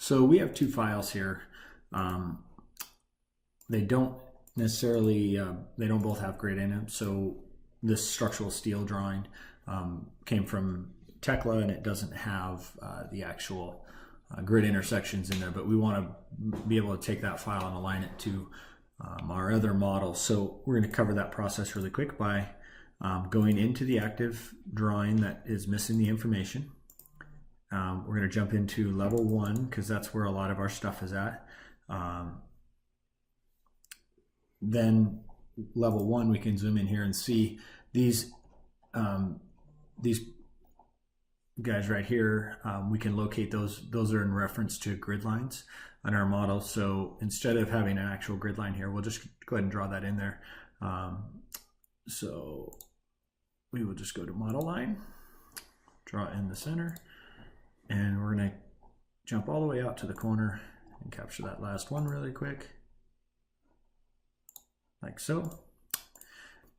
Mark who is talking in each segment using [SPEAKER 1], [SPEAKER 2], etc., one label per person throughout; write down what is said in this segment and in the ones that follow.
[SPEAKER 1] So we have two files here. They don't necessarily, they don't both have grid in them. So this structural steel drawing came from Tekla, and it doesn't have the actual grid intersections in there, but we want to be able to take that file and align it to our other model. So we're going to cover that process really quick by going into the active drawing that is missing the information. We're going to jump into level 1 because that's where a lot of our stuff is at. Then level 1, we can zoom in here and see these guys right here. We can locate those. Those are in reference to grid lines on our model. So instead of having an actual grid line here, we'll just go ahead and draw that in there. So we will just go to model line, draw in the center, and we're going to jump all the way out to the corner and capture that last one really quick, like so.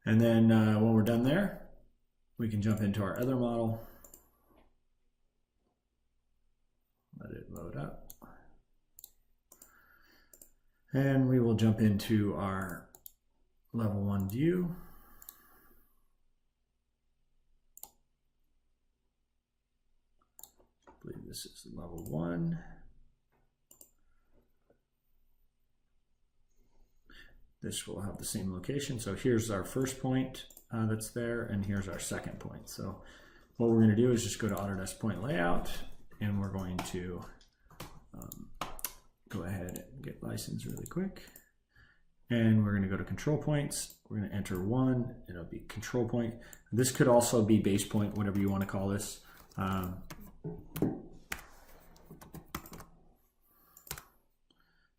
[SPEAKER 1] And then when we're done there, we can jump into our other model, let it load up, and we will jump into our level 1 view. I believe this is level 1. This will have the same location. So here's our first point that's there, and here's our second point. So what we're going to do is just go to Autodesk Point Layout, and we're going to go ahead and get licensed really quick. And we're going to go to control points. We're going to enter 1. It'll be control point. This could also be base point, whatever you want to call this.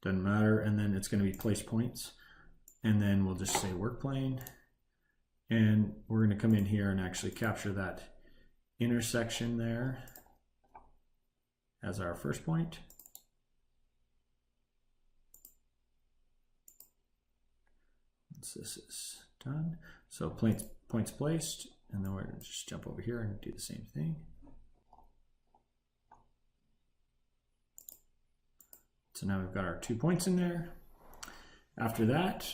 [SPEAKER 1] Doesn't matter. And then it's going to be place points. And then we'll just say work plane. And we're going to come in here and actually capture that intersection there as our first point. Once this is done, so points placed, and then we're going to just jump over here and do the same thing. So now we've got our 2 points in there. After that,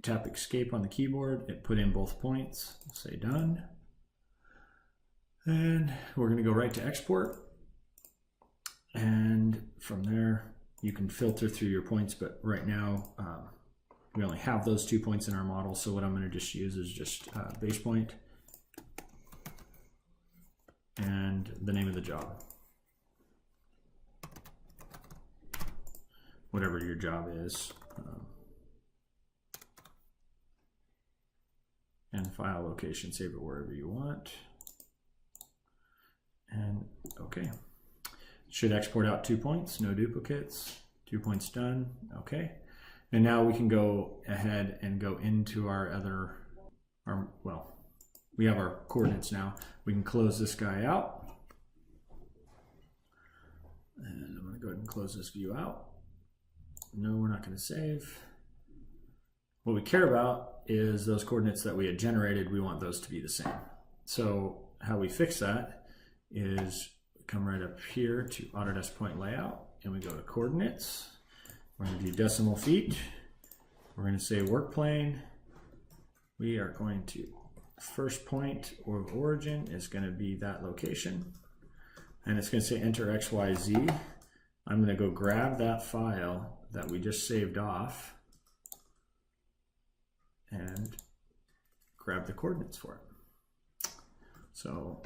[SPEAKER 1] tap escape on the keyboard, it put in both points, say done. And we're going to go right to export. And from there, you can filter through your points, but right now we only have those 2 points in our model. So what I'm going to just use is just base point and the name of the job. Whatever your job is. And file location, save it wherever you want. And okay. Should export out 2 points, no duplicates, 2 points done, okay. And now we can go ahead and go into our other, well, we have our coordinates now. We can close this guy out. And I'm gonna go ahead and close this view out. No, we're not gonna save. What we care about is those coordinates that we had generated. We want those to be the same. So how we fix that is come right up here to Autodesk Point Layout, and we go to coordinates. We're going to do decimal feet. We're going to say work plane. We are going to first point of origin is going to be that location, and it's going to say enter XYZ. I'm going to go grab that file that we just saved off and grab the coordinates for it. So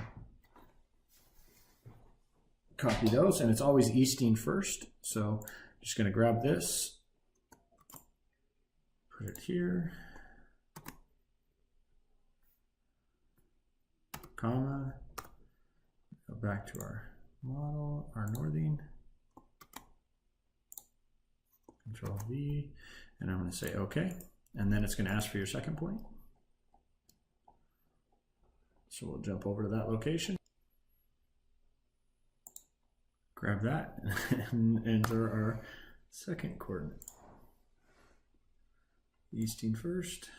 [SPEAKER 1] copy those, and it's always easting first. So I'm just going to grab this, put it here, comma, go back to our model, our northing, Control V, and I'm going to say okay. And then it's going to ask for your second point. So we'll jump over to that location, grab that, and enter our second coordinate. Easting first,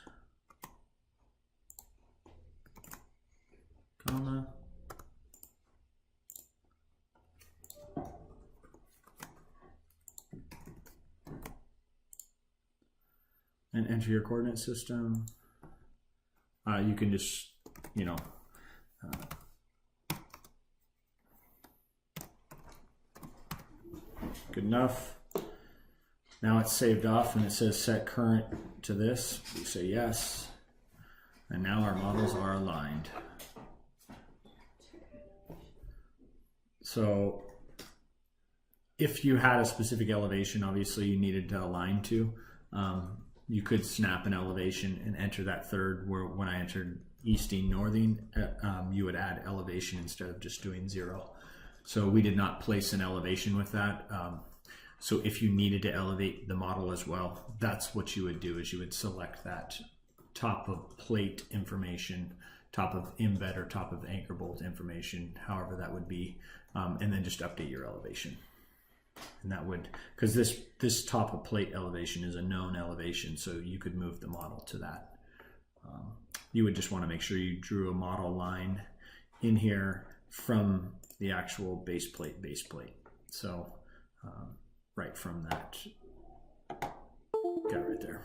[SPEAKER 1] comma, and enter your coordinate system. You can just, you know, good enough. Now it's saved off and it says set current to this. We say yes. And now our models are aligned. So if you had a specific elevation, obviously you needed to align to, you could snap an elevation and enter that third, where when I entered easting, northing, you would add elevation instead of just doing 0. So we did not place an elevation with that. So if you needed to elevate the model as well, that's what you would do, is you would select that top of plate information, top of embed or top of anchor bolt information, however that would be, and then just update your elevation. And that would, because this top of plate elevation is a known elevation, so you could move the model to that. You would just want to make sure you drew a model line in here from the actual base plate. So right from that guy right there.